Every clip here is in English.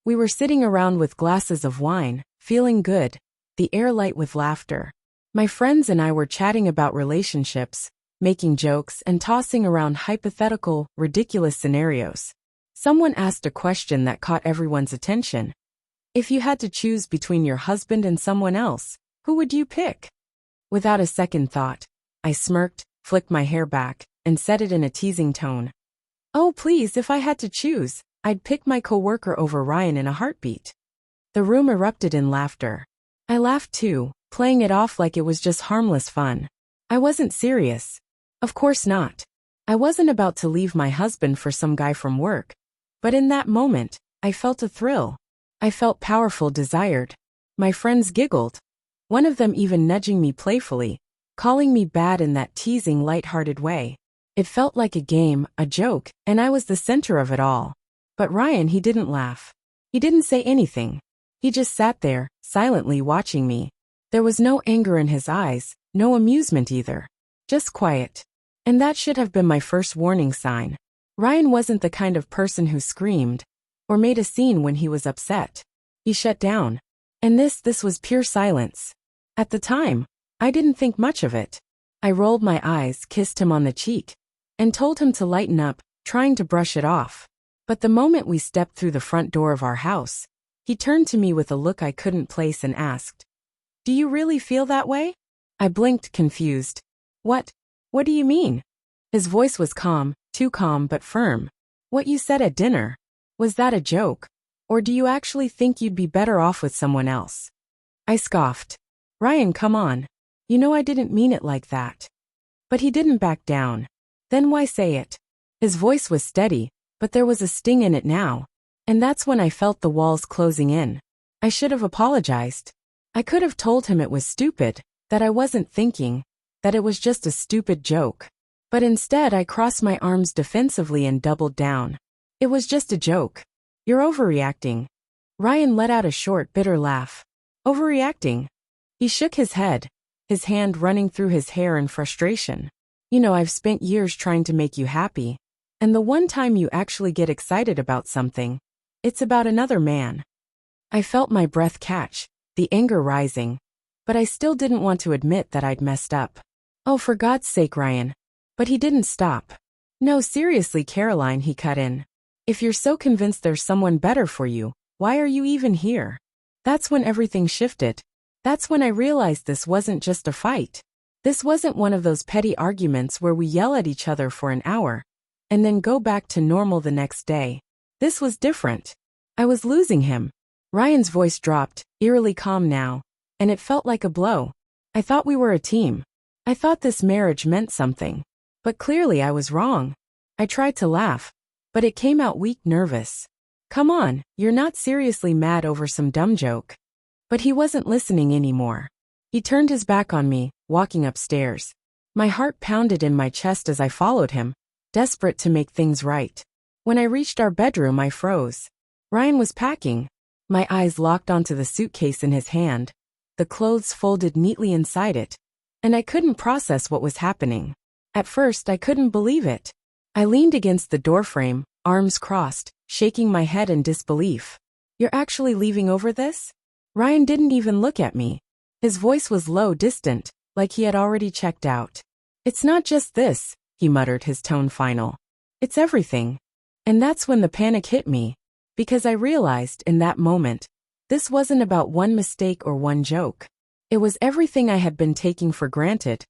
We were sitting around with glasses of wine, feeling good, the air light with laughter. My friends and I were chatting about relationships, making jokes and tossing around hypothetical, ridiculous scenarios. Someone asked a question that caught everyone's attention. If you had to choose between your husband and someone else, who would you pick? Without a second thought, I smirked, flicked my hair back, and said it in a teasing tone. Oh please, if I had to choose, I'd pick my coworker over Ryan in a heartbeat. The room erupted in laughter. I laughed too, playing it off like it was just harmless fun. I wasn't serious. Of course not. I wasn't about to leave my husband for some guy from work. But in that moment, I felt a thrill. I felt powerful, desired. My friends giggled. One of them even nudging me playfully, calling me bad in that teasing, light-hearted way. It felt like a game, a joke, and I was the center of it all. But Ryan, he didn't laugh. He didn't say anything. He just sat there, silently watching me. There was no anger in his eyes, no amusement either. Just quiet. And that should have been my first warning sign. Ryan wasn't the kind of person who screamed or made a scene when he was upset. He shut down. And this was pure silence. At the time, I didn't think much of it. I rolled my eyes, kissed him on the cheek, and told him to lighten up, trying to brush it off. But the moment we stepped through the front door of our house, he turned to me with a look I couldn't place and asked, "Do you really feel that way?" I blinked, confused. What do you mean? His voice was calm, too calm but firm. What you said at dinner, was that a joke? Or do you actually think you'd be better off with someone else? I scoffed. Ryan, come on. You know I didn't mean it like that. But he didn't back down. Then why say it? His voice was steady, but there was a sting in it now. And that's when I felt the walls closing in. I should have apologized. I could have told him it was stupid, that I wasn't thinking, that it was just a stupid joke. But instead I crossed my arms defensively and doubled down. It was just a joke. You're overreacting. Ryan let out a short, bitter laugh. Overreacting? He shook his head, his hand running through his hair in frustration. You know, I've spent years trying to make you happy. And the one time you actually get excited about something, it's about another man. I felt my breath catch, the anger rising. But I still didn't want to admit that I'd messed up. Oh, for God's sake, Ryan. But he didn't stop. No, seriously, Caroline, he cut in. If you're so convinced there's someone better for you, why are you even here? That's when everything shifted. That's when I realized this wasn't just a fight. This wasn't one of those petty arguments where we yell at each other for an hour and then go back to normal the next day. This was different. I was losing him. Ryan's voice dropped, eerily calm now, and it felt like a blow. I thought we were a team. I thought this marriage meant something. But clearly I was wrong. I tried to laugh, but it came out weak, nervous. Come on, you're not seriously mad over some dumb joke. But he wasn't listening anymore. He turned his back on me, walking upstairs. My heart pounded in my chest as I followed him, desperate to make things right. When I reached our bedroom, I froze. Ryan was packing. My eyes locked onto the suitcase in his hand, the clothes folded neatly inside it, and I couldn't process what was happening. At first, I couldn't believe it. I leaned against the doorframe, arms crossed, shaking my head in disbelief. You're actually leaving over this? Ryan didn't even look at me. His voice was low, distant, like he had already checked out. It's not just this, he muttered, his tone final. It's everything. And that's when the panic hit me. Because I realized in that moment, this wasn't about one mistake or one joke. It was everything I had been taking for granted.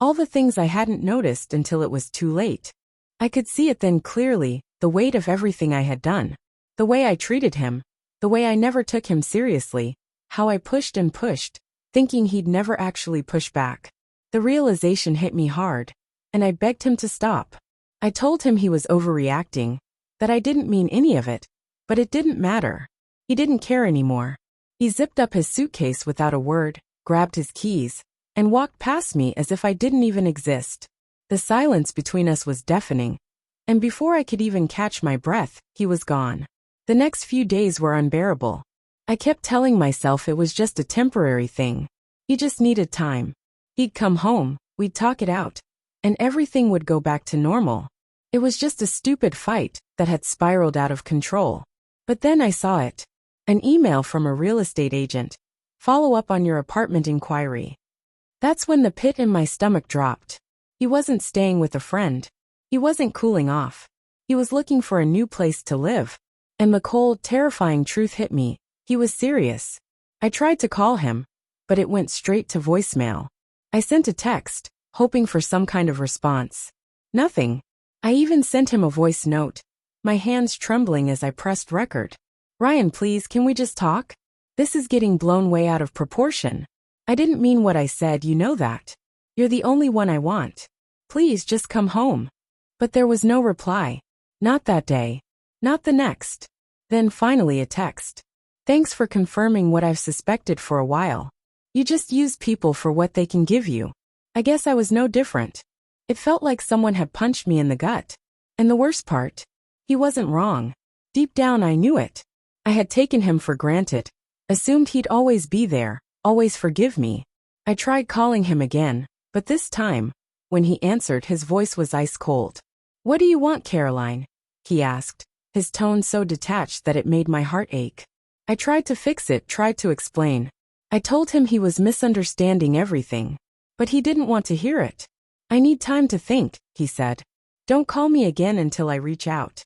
All the things I hadn't noticed until it was too late. I could see it then clearly, the weight of everything I had done. The way I treated him, the way I never took him seriously, how I pushed and pushed, thinking he'd never actually push back. The realization hit me hard, and I begged him to stop. I told him he was overreacting, that I didn't mean any of it, but it didn't matter. He didn't care anymore. He zipped up his suitcase without a word, grabbed his keys, and walked past me as if I didn't even exist. The silence between us was deafening, and before I could even catch my breath, he was gone. The next few days were unbearable. I kept telling myself it was just a temporary thing. He just needed time. He'd come home, we'd talk it out, and everything would go back to normal. It was just a stupid fight that had spiraled out of control. But then I saw it. An email from a real estate agent. Follow up on your apartment inquiry. That's when the pit in my stomach dropped. He wasn't staying with a friend. He wasn't cooling off. He was looking for a new place to live. And the cold, terrifying truth hit me. He was serious. I tried to call him, but it went straight to voicemail. I sent a text, hoping for some kind of response. Nothing. I even sent him a voice note, my hands trembling as I pressed record. Ryan, please, can we just talk? This is getting blown way out of proportion. I didn't mean what I said, you know that. You're the only one I want. Please just come home. But there was no reply. Not that day. Not the next. Then finally a text. Thanks for confirming what I've suspected for a while. You just use people for what they can give you. I guess I was no different. It felt like someone had punched me in the gut. And the worst part? He wasn't wrong. Deep down I knew it. I had taken him for granted. Assumed he'd always be there, always forgive me. I tried calling him again, but this time, when he answered, his voice was ice cold. What do you want, Caroline? He asked, his tone so detached that it made my heart ache. I tried to fix it, tried to explain. I told him he was misunderstanding everything. But he didn't want to hear it. I need time to think, he said. Don't call me again until I reach out.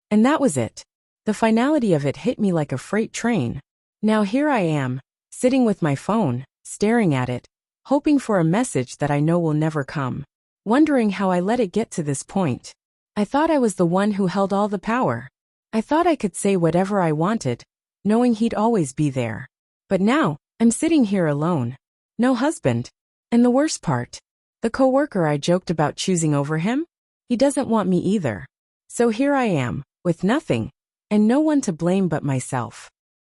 And that was it. The finality of it hit me like a freight train. Now here I am, sitting with my phone, staring at it, hoping for a message that I know will never come. Wondering how I let it get to this point. I thought I was the one who held all the power. I thought I could say whatever I wanted, knowing he'd always be there. But now, I'm sitting here alone. No husband. And the worst part, the coworker I joked about choosing over him? He doesn't want me either. So here I am, with nothing, and no one to blame but myself.